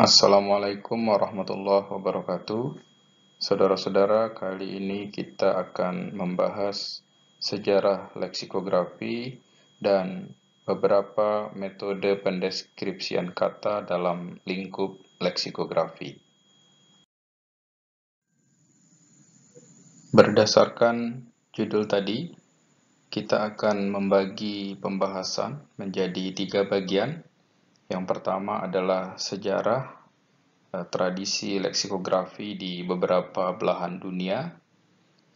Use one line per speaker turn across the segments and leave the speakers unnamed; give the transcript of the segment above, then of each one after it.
Assalamualaikum warahmatullahi wabarakatuh. Saudara-saudara, kali ini kita akan membahas sejarah leksikografi dan beberapa metode pendeskripsian kata dalam lingkup leksikografi. Berdasarkan judul tadi, kita akan membagi pembahasan menjadi 3 bagian. Yang pertama adalah sejarah tradisi leksikografi di beberapa belahan dunia.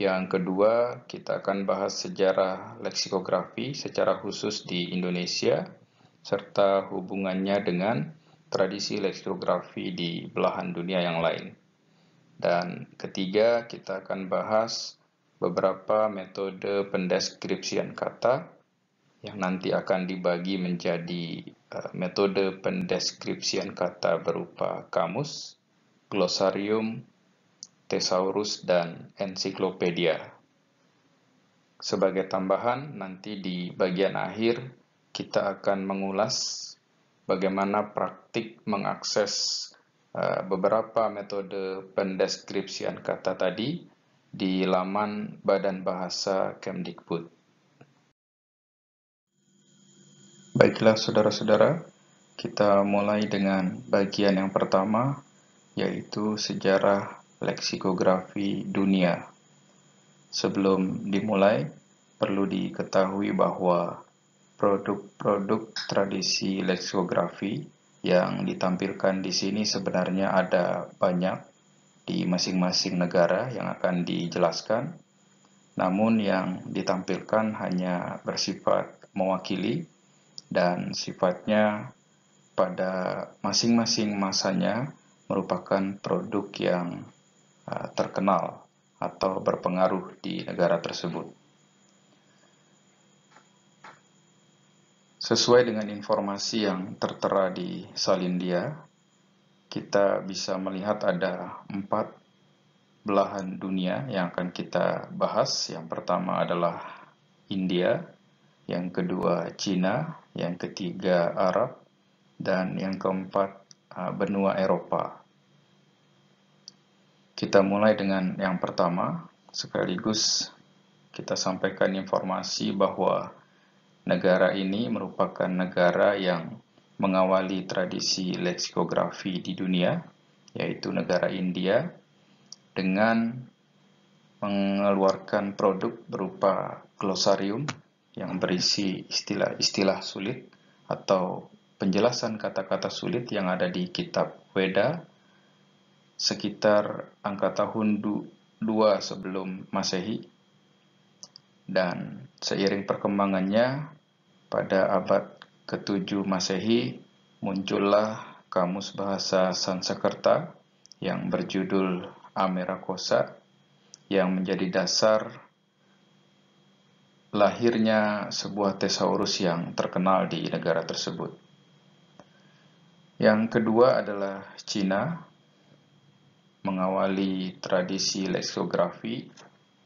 Yang kedua, kita akan bahas sejarah leksikografi secara khusus di Indonesia, serta hubungannya dengan tradisi leksikografi di belahan dunia yang lain. Dan ketiga, kita akan bahas beberapa metode pendeskripsian kata yang nanti akan dibagi menjadi metode pendeskripsian kata berupa kamus, glosarium, thesaurus, dan ensiklopedia. Sebagai tambahan, nanti di bagian akhir kita akan mengulas bagaimana praktik mengakses beberapa metode pendeskripsian kata tadi di laman Badan Bahasa Kemdikbud. Baiklah saudara-saudara, kita mulai dengan bagian yang pertama, yaitu sejarah leksikografi dunia. Sebelum dimulai, perlu diketahui bahwa produk-produk tradisi leksikografi yang ditampilkan di sini sebenarnya ada banyak di masing-masing negara yang akan dijelaskan, namun yang ditampilkan hanya bersifat mewakili dan sifatnya pada masing-masing masanya merupakan produk yang terkenal atau berpengaruh di negara tersebut. Sesuai dengan informasi yang tertera di Salindia, kita bisa melihat ada 4 belahan dunia yang akan kita bahas. Yang pertama adalah India, yang kedua Cina, yang ketiga Arab, dan yang keempat benua Eropa. Kita mulai dengan yang pertama, sekaligus kita sampaikan informasi bahwa negara ini merupakan negara yang mengawali tradisi leksikografi di dunia, yaitu negara India, dengan mengeluarkan produk berupa glosarium yang berisi istilah-istilah sulit atau penjelasan kata-kata sulit yang ada di kitab Weda sekitar angka tahun 2 sebelum Masehi. Dan seiring perkembangannya, pada abad ke-7 Masehi muncullah kamus bahasa Sanskerta yang berjudul Amerakosa yang menjadi dasar lahirnya sebuah thesaurus yang terkenal di negara tersebut. Yang kedua adalah Cina, mengawali tradisi leksikografi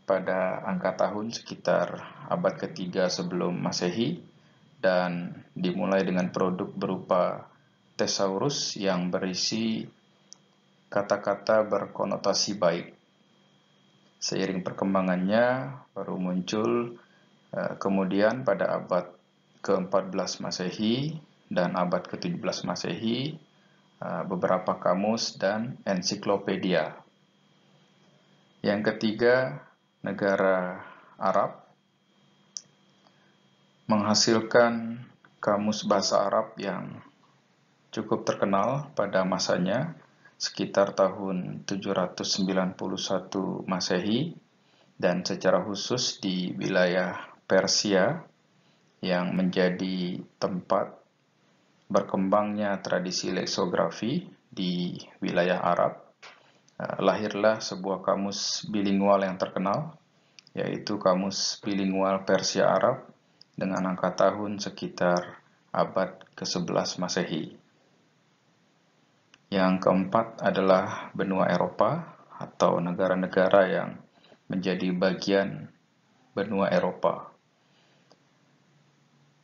pada angka tahun sekitar abad ke-3 sebelum Masehi dan dimulai dengan produk berupa thesaurus yang berisi kata-kata berkonotasi baik. Seiring perkembangannya baru muncul kemudian pada abad ke-14 Masehi dan abad ke-17 Masehi beberapa kamus dan ensiklopedia. Yang ketiga, negara Arab menghasilkan kamus bahasa Arab yang cukup terkenal pada masanya sekitar tahun 791 Masehi dan secara khusus di wilayah Persia yang menjadi tempat berkembangnya tradisi leksikografi di wilayah Arab. Lahirlah sebuah kamus bilingual yang terkenal, yaitu Kamus Bilingual Persia Arab dengan angka tahun sekitar abad ke-11 Masehi. Yang keempat adalah benua Eropa atau negara-negara yang menjadi bagian benua Eropa.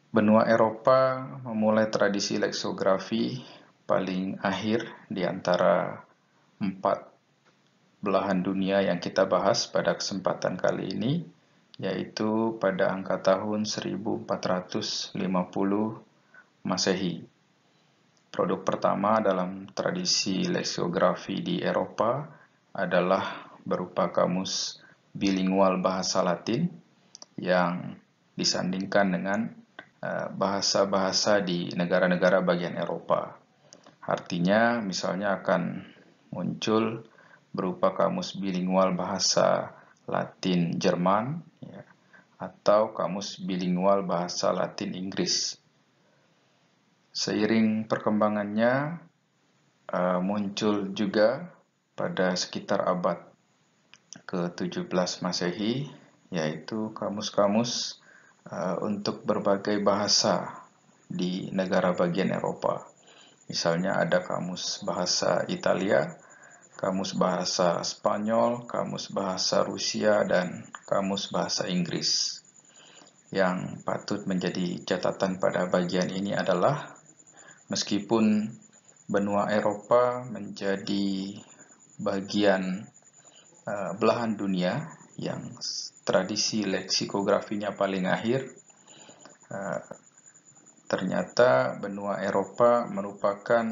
Benua Eropa memulai tradisi leksikografi paling akhir di antara 4 belahan dunia yang kita bahas pada kesempatan kali ini, yaitu pada angka tahun 1450 Masehi. Produk pertama dalam tradisi leksikografi di Eropa adalah berupa kamus bilingual bahasa Latin yang disandingkan dengan bahasa-bahasa di negara-negara bagian Eropa. Artinya, misalnya akan muncul berupa kamus bilingual bahasa Latin Jerman, ya, atau kamus bilingual bahasa Latin Inggris. Seiring perkembangannya, muncul juga pada sekitar abad ke-17 Masehi, yaitu kamus-kamus untuk berbagai bahasa di negara bagian Eropa. Misalnya ada kamus bahasa Italia, kamus bahasa Spanyol, kamus bahasa Rusia, dan kamus bahasa Inggris. Yang patut menjadi catatan pada bagian ini adalah meskipun benua Eropa menjadi bagian belahan dunia yang tradisi leksikografinya paling akhir, ternyata benua Eropa merupakan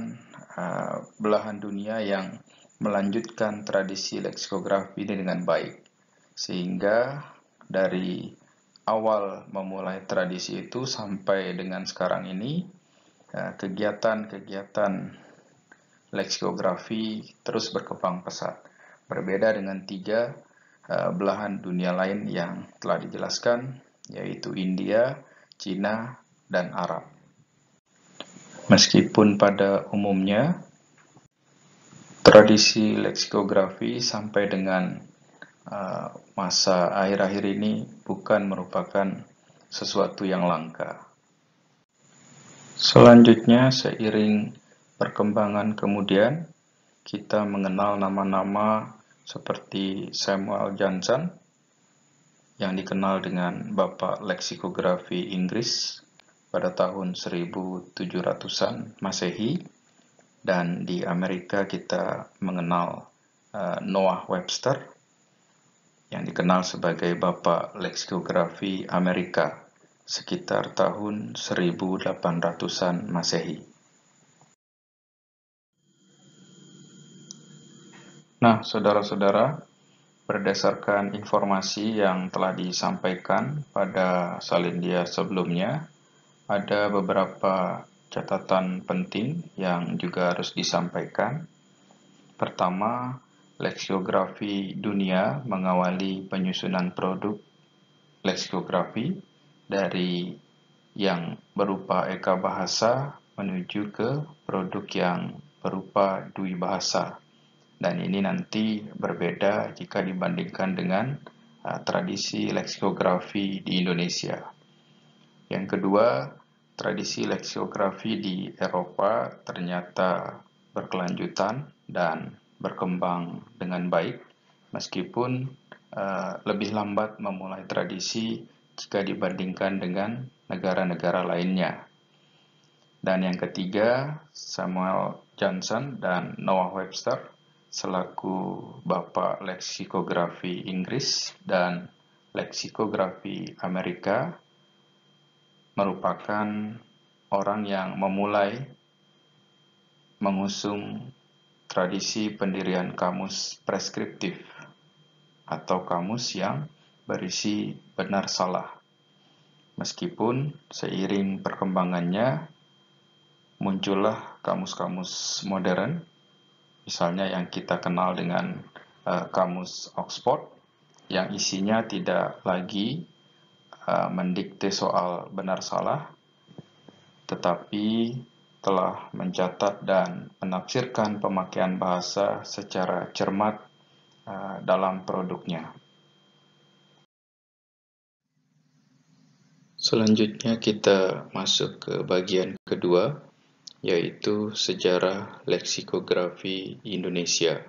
belahan dunia yang melanjutkan tradisi leksikografi ini dengan baik. Sehingga dari awal memulai tradisi itu sampai dengan sekarang ini, kegiatan-kegiatan leksikografi terus berkembang pesat. Berbeda dengan 3 belahan dunia lain yang telah dijelaskan, yaitu India, Cina, dan Arab. Meskipun pada umumnya tradisi leksikografi sampai dengan masa akhir-akhir ini bukan merupakan sesuatu yang langka. Selanjutnya, seiring perkembangan kemudian, kita mengenal nama-nama seperti Samuel Johnson, yang dikenal dengan Bapak Leksikografi Inggris pada tahun 1700-an Masehi, dan di Amerika kita mengenal Noah Webster, yang dikenal sebagai Bapak Leksikografi Amerika sekitar tahun 1800-an Masehi. Nah, saudara-saudara, berdasarkan informasi yang telah disampaikan pada Salindia sebelumnya, ada beberapa catatan penting yang juga harus disampaikan. Pertama, leksikografi dunia mengawali penyusunan produk leksikografi dari yang berupa eka bahasa menuju ke produk yang berupa dwi bahasa. Dan ini nanti berbeda jika dibandingkan dengan tradisi leksikografi di Indonesia. Yang kedua, tradisi leksikografi di Eropa ternyata berkelanjutan dan berkembang dengan baik, meskipun lebih lambat memulai tradisi jika dibandingkan dengan negara-negara lainnya. Dan yang ketiga, Samuel Johnson dan Noah Webster selaku Bapak Leksikografi Inggris dan Leksikografi Amerika merupakan orang yang memulai mengusung tradisi pendirian kamus preskriptif atau kamus yang berisi benar salah. Meskipun seiring perkembangannya muncullah kamus-kamus modern, misalnya yang kita kenal dengan kamus Oxford, yang isinya tidak lagi mendikte soal benar salah, tetapi telah mencatat dan menafsirkan pemakaian bahasa secara cermat dalam produknya. Selanjutnya kita masuk ke bagian kedua, yaitu sejarah leksikografi Indonesia.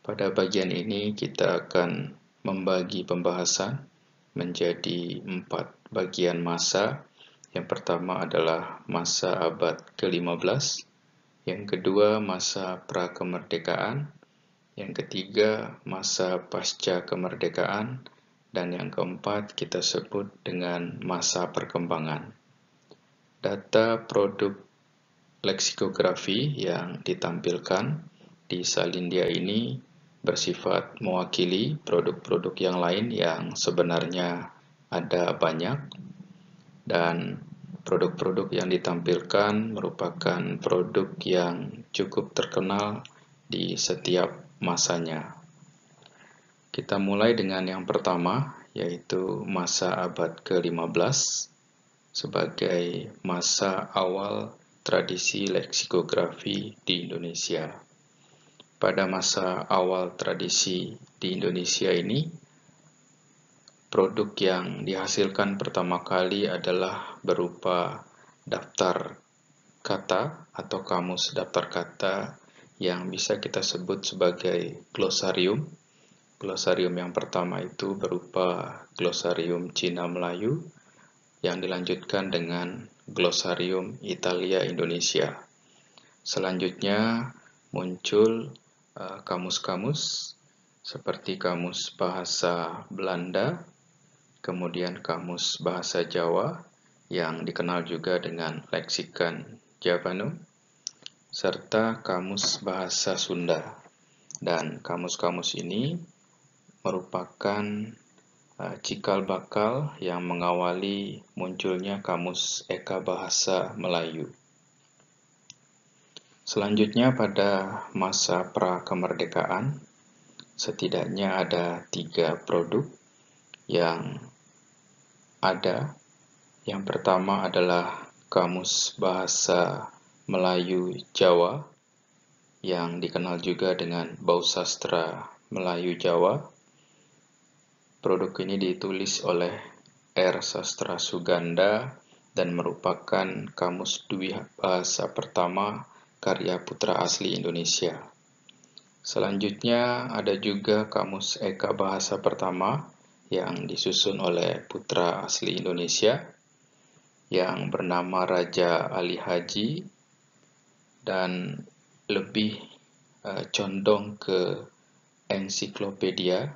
Pada bagian ini kita akan membagi pembahasan menjadi 4 bagian masa. Yang pertama adalah masa abad ke-15, yang kedua masa pra-kemerdekaan, yang ketiga masa pasca kemerdekaan, dan yang keempat kita sebut dengan masa perkembangan. Data produk leksikografi yang ditampilkan di Salindia ini bersifat mewakili produk-produk yang lain yang sebenarnya ada banyak, dan produk-produk yang ditampilkan merupakan produk yang cukup terkenal di setiap masanya. Kita mulai dengan yang pertama, yaitu masa abad ke-15 sebagai masa awal tradisi leksikografi di Indonesia. Pada masa awal tradisi di Indonesia ini, produk yang dihasilkan pertama kali adalah berupa daftar kata atau kamus daftar kata yang bisa kita sebut sebagai glosarium. Glosarium yang pertama itu berupa glosarium Cina Melayu yang dilanjutkan dengan glosarium Italia Indonesia. Selanjutnya muncul kamus-kamus seperti kamus bahasa Belanda, kemudian kamus bahasa Jawa yang dikenal juga dengan leksikon Javanum, serta kamus bahasa Sunda. Dan kamus-kamus ini merupakan cikal bakal yang mengawali munculnya kamus Eka Bahasa Melayu. Selanjutnya pada masa pra-kemerdekaan, setidaknya ada 3 produk yang ada. Yang pertama adalah Kamus Bahasa Melayu Jawa, yang dikenal juga dengan Bausastra Melayu Jawa. Produk ini ditulis oleh R. Sastra Suganda dan merupakan kamus dwi bahasa pertama karya putra asli Indonesia. Selanjutnya ada juga kamus Eka Bahasa pertama yang disusun oleh putra asli Indonesia yang bernama Raja Ali Haji dan lebih condong ke ensiklopedia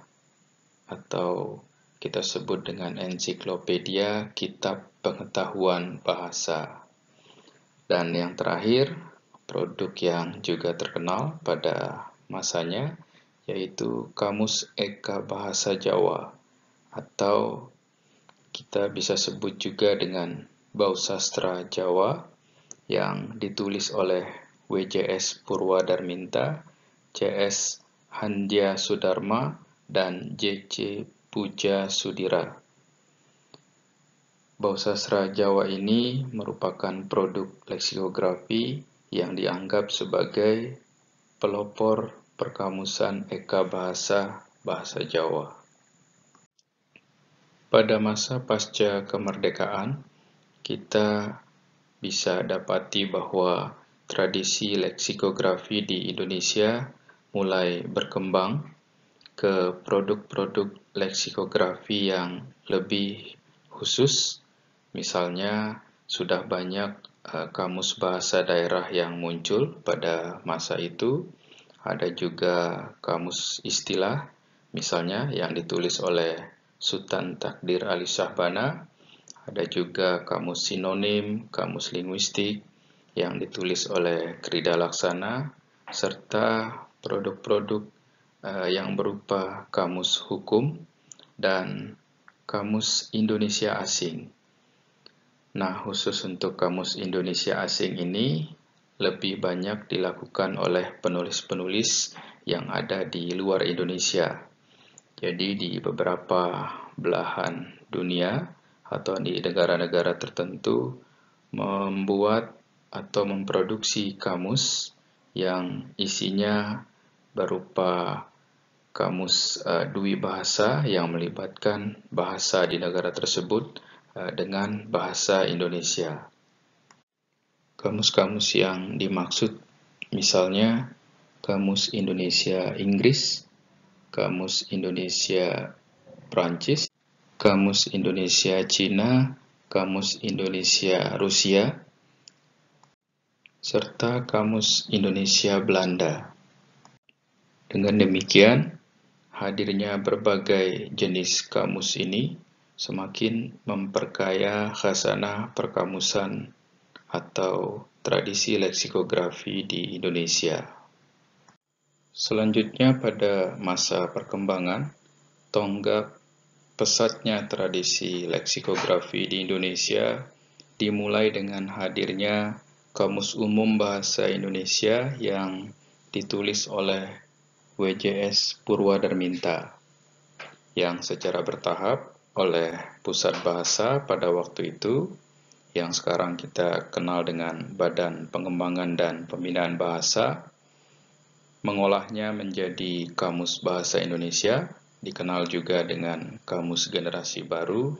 atau kita sebut dengan ensiklopedia Kitab Pengetahuan Bahasa. Dan yang terakhir, produk yang juga terkenal pada masanya yaitu Kamus Eka Bahasa Jawa atau kita bisa sebut juga dengan Bausastra Jawa yang ditulis oleh W.J.S. Purwadarminta, C.S. Handya Sudarma, dan J.C. Puja Sudira. Bausastra Jawa ini merupakan produk leksikografi yang dianggap sebagai pelopor perkamusan Eka Bahasa Jawa. Pada masa pasca kemerdekaan, kita bisa dapati bahwa tradisi leksikografi di Indonesia mulai berkembang ke produk-produk leksikografi yang lebih khusus. Misalnya, sudah banyak kamus bahasa daerah yang muncul pada masa itu. Ada juga kamus istilah, misalnya yang ditulis oleh Sultan Takdir Ali Syahbana. Ada juga kamus sinonim, kamus linguistik yang ditulis oleh Krida Laksana, serta produk-produk yang berupa kamus hukum dan kamus Indonesia asing. Nah, khusus untuk kamus Indonesia asing ini lebih banyak dilakukan oleh penulis-penulis yang ada di luar Indonesia. Jadi di beberapa belahan dunia atau di negara-negara tertentu membuat atau memproduksi kamus yang isinya berupa kamus dwi bahasa yang melibatkan bahasa di negara tersebut dengan bahasa Indonesia. Kamus-kamus yang dimaksud misalnya Kamus Indonesia Inggris, Kamus Indonesia Prancis, Kamus Indonesia Cina, Kamus Indonesia Rusia, serta Kamus Indonesia Belanda. Dengan demikian, hadirnya berbagai jenis kamus ini semakin memperkaya khazanah perkamusan atau tradisi leksikografi di Indonesia. Selanjutnya, pada masa perkembangan, tonggak pesatnya tradisi leksikografi di Indonesia dimulai dengan hadirnya Kamus Umum Bahasa Indonesia yang ditulis oleh WJS Purwadarminta, yang secara bertahap oleh Pusat Bahasa pada waktu itu, yang sekarang kita kenal dengan Badan Pengembangan dan Pembinaan Bahasa, mengolahnya menjadi Kamus Bahasa Indonesia, dikenal juga dengan Kamus Generasi Baru,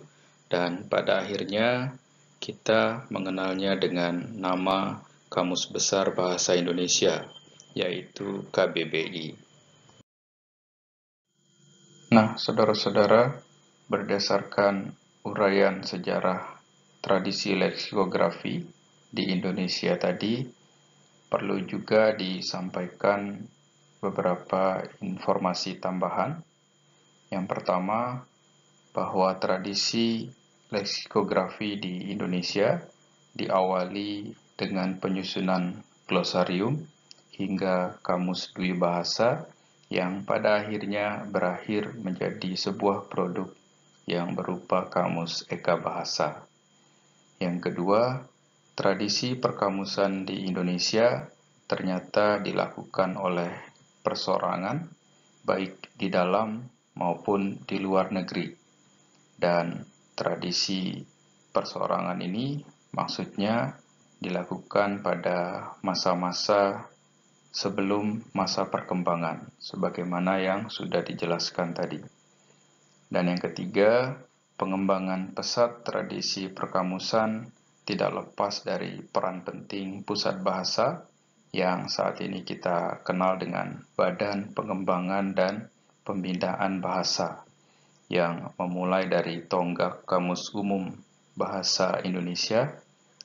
dan pada akhirnya kita mengenalnya dengan nama Kamus Besar Bahasa Indonesia, yaitu KBBI. Nah, saudara-saudara, berdasarkan uraian sejarah tradisi leksikografi di Indonesia tadi, perlu juga disampaikan beberapa informasi tambahan. Yang pertama, bahwa tradisi leksikografi di Indonesia diawali dengan penyusunan glosarium hingga kamus dwi bahasa yang pada akhirnya berakhir menjadi sebuah produk yang berupa kamus eka bahasa. Yang kedua, tradisi perkamusan di Indonesia ternyata dilakukan oleh persorangan, baik di dalam maupun di luar negeri. Dan tradisi persorangan ini maksudnya dilakukan pada masa-masa sebelum masa perkembangan, sebagaimana yang sudah dijelaskan tadi. Dan yang ketiga, pengembangan pesat tradisi perkamusan tidak lepas dari peran penting pusat bahasa yang saat ini kita kenal dengan Badan Pengembangan dan Pembinaan Bahasa, yang memulai dari tonggak Kamus Umum Bahasa Indonesia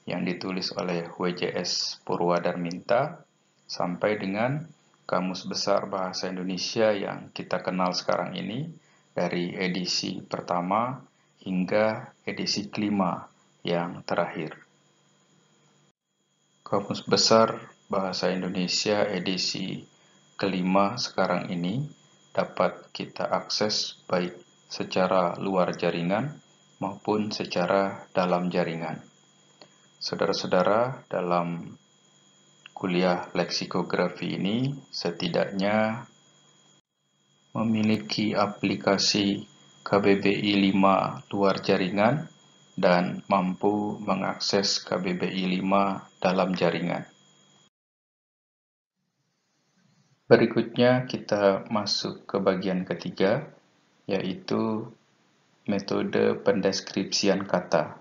yang ditulis oleh WJS Purwadarminta sampai dengan Kamus Besar Bahasa Indonesia yang kita kenal sekarang ini, dari edisi pertama hingga edisi kelima yang terakhir. Kamus Besar Bahasa Indonesia edisi kelima sekarang ini dapat kita akses baik secara luar jaringan maupun secara dalam jaringan. Saudara-saudara, dalam kuliah leksikografi ini setidaknya memiliki aplikasi KBBI 5 luar jaringan dan mampu mengakses KBBI 5 dalam jaringan. Berikutnya kita masuk ke bagian ketiga, yaitu metode pendeskripsian kata.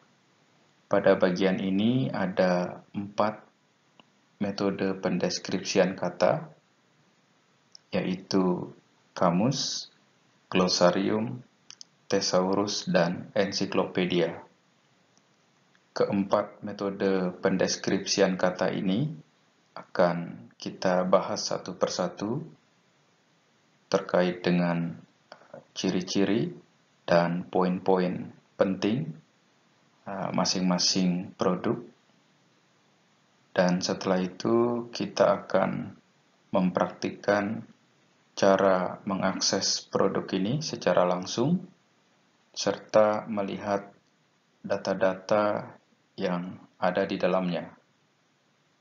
Pada bagian ini ada 4 metode pendeskripsian kata, yaitu kamus, glosarium, thesaurus, dan ensiklopedia. Keempat metode pendeskripsian kata ini akan kita bahas satu persatu terkait dengan ciri-ciri dan poin-poin penting masing-masing produk. Dan setelah itu kita akan mempraktikkan cara mengakses produk ini secara langsung, serta melihat data-data yang ada di dalamnya,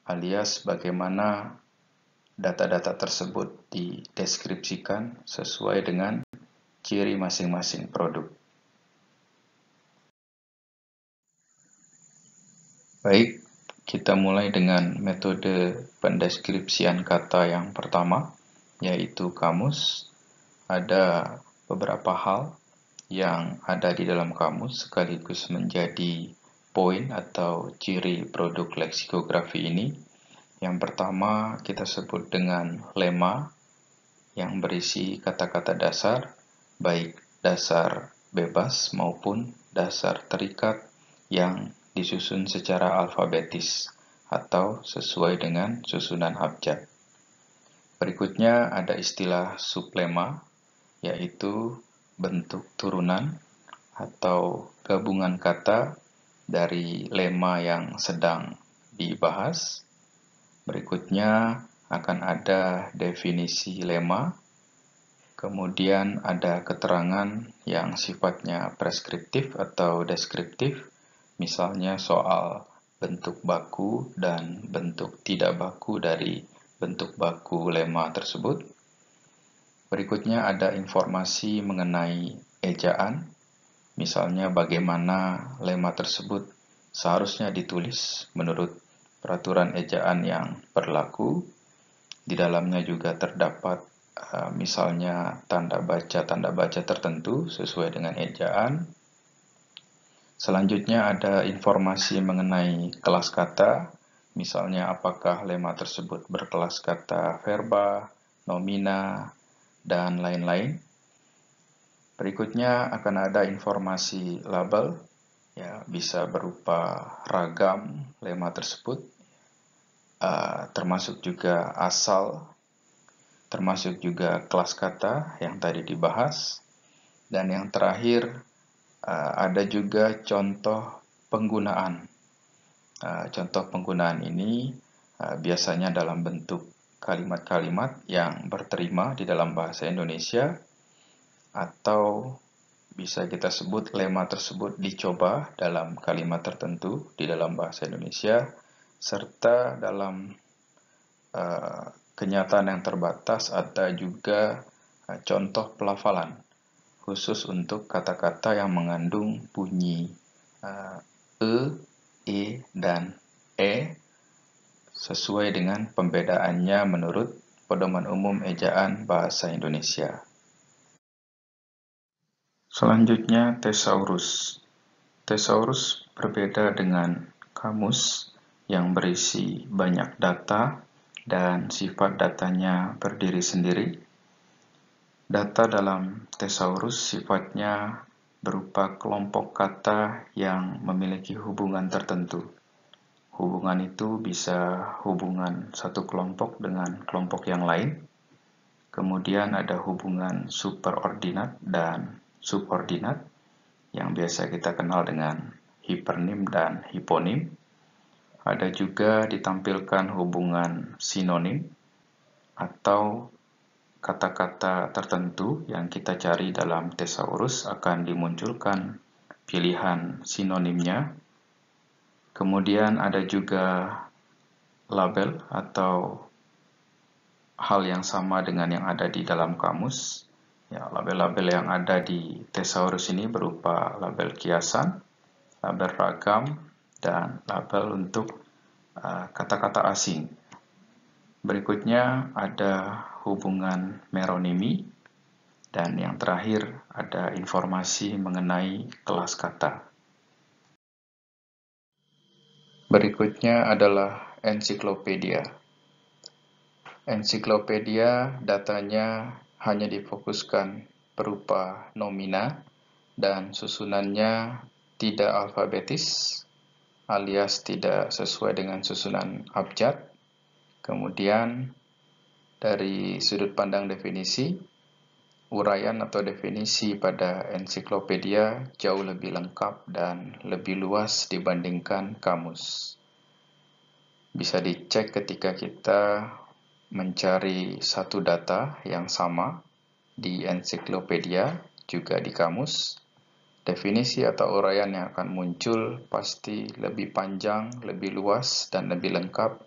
alias bagaimana data-data tersebut dideskripsikan sesuai dengan ciri masing-masing produk. Baik, kita mulai dengan metode pendeskripsian kata yang pertama, yaitu kamus. Ada beberapa hal yang ada di dalam kamus sekaligus menjadi poin atau ciri produk leksikografi ini. Yang pertama kita sebut dengan lema yang berisi kata-kata dasar, baik dasar bebas maupun dasar terikat yang disusun secara alfabetis. atau sesuai dengan susunan abjad. Berikutnya ada istilah sublema, yaitu bentuk turunan atau gabungan kata dari lema yang sedang dibahas. Berikutnya akan ada definisi lema, kemudian ada keterangan yang sifatnya preskriptif atau deskriptif, misalnya soal bentuk baku dan bentuk tidak baku dari bentuk baku lema tersebut. Berikutnya ada informasi mengenai ejaan, misalnya bagaimana lema tersebut seharusnya ditulis menurut peraturan ejaan yang berlaku. Di dalamnya juga terdapat misalnya tanda baca tertentu sesuai dengan ejaan. Selanjutnya ada informasi mengenai kelas kata, misalnya apakah lema tersebut berkelas kata verba, nomina, dan lain-lain. Berikutnya akan ada informasi label, ya, bisa berupa ragam lema tersebut, termasuk juga asal, termasuk juga kelas kata yang tadi dibahas. Dan yang terakhir, ada juga contoh penggunaan. Contoh penggunaan ini biasanya dalam bentuk kalimat-kalimat yang berterima di dalam bahasa Indonesia, atau bisa kita sebut lema tersebut dicoba dalam kalimat tertentu di dalam bahasa Indonesia, serta dalam kenyataan yang terbatas ada juga contoh pelafalan khusus untuk kata-kata yang mengandung bunyi e, dan e sesuai dengan pembedaannya menurut Pedoman Umum Ejaan Bahasa Indonesia. Selanjutnya, tesaurus. Tesaurus berbeda dengan kamus yang berisi banyak data dan sifat datanya berdiri sendiri. Data dalam tesaurus sifatnya berupa kelompok kata yang memiliki hubungan tertentu. Hubungan itu bisa hubungan satu kelompok dengan kelompok yang lain. Kemudian ada hubungan superordinat dan subordinat yang biasa kita kenal dengan hipernim dan hiponim. Ada juga ditampilkan hubungan sinonim atau kata-kata tertentu yang kita cari dalam tesaurus akan dimunculkan pilihan sinonimnya. Kemudian ada juga label atau hal yang sama dengan yang ada di dalam kamus. Ya, label-label yang ada di tesaurus ini berupa label kiasan, label ragam, dan label untuk kata-kata asing. Berikutnya ada hubungan meronimi, dan yang terakhir ada informasi mengenai kelas kata. Berikutnya adalah ensiklopedia. Ensiklopedia datanya hanya difokuskan berupa nomina dan susunannya tidak alfabetis, alias tidak sesuai dengan susunan abjad. Kemudian dari sudut pandang definisi, uraian atau definisi pada ensiklopedia jauh lebih lengkap dan lebih luas dibandingkan kamus. Bisa dicek ketika kita mencari satu data yang sama di ensiklopedia, juga di kamus. Definisi atau uraian yang akan muncul pasti lebih panjang, lebih luas, dan lebih lengkap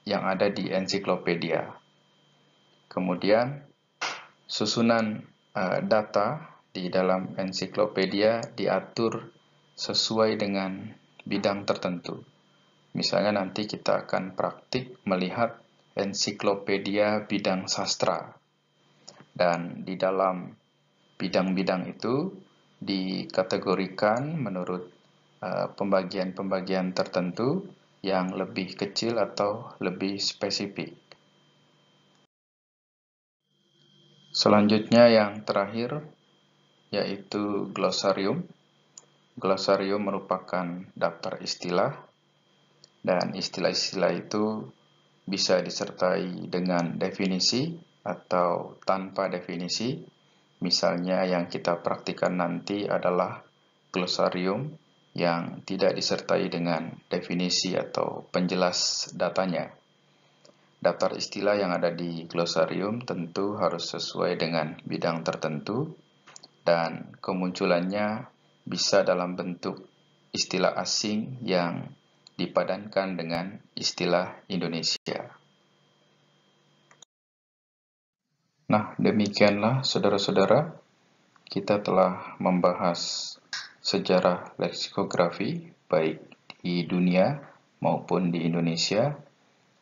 yang ada di ensiklopedia. Kemudian, susunan data di dalam ensiklopedia diatur sesuai dengan bidang tertentu. Misalnya nanti kita akan praktik melihat ensiklopedia bidang sastra. Dan di dalam bidang-bidang itu dikategorikan menurut pembagian-pembagian tertentu yang lebih kecil atau lebih spesifik. Selanjutnya yang terakhir yaitu glosarium. Glosarium merupakan daftar istilah Dan istilah-istilah itu bisa disertai dengan definisi atau tanpa definisi. Misalnya yang kita praktikkan nanti adalah glosarium yang tidak disertai dengan definisi atau penjelas datanya. Daftar istilah yang ada di glosarium tentu harus sesuai dengan bidang tertentu dan kemunculannya bisa dalam bentuk istilah asing yang dipadankan dengan istilah Indonesia. Nah, demikianlah saudara-saudara, kita telah membahas sejarah leksikografi baik di dunia maupun di Indonesia,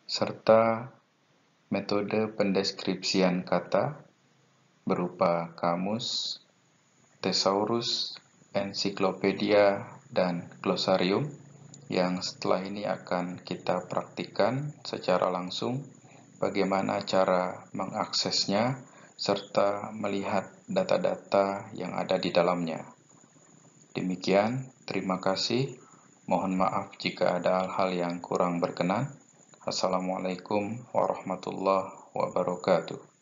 serta metode pendeskripsian kata berupa kamus, thesaurus, ensiklopedia, dan glosarium yang setelah ini akan kita praktikkan secara langsung bagaimana cara mengaksesnya serta melihat data-data yang ada di dalamnya. Demikian, terima kasih. Mohon maaf jika ada hal-hal yang kurang berkenan. Assalamualaikum warahmatullahi wabarakatuh.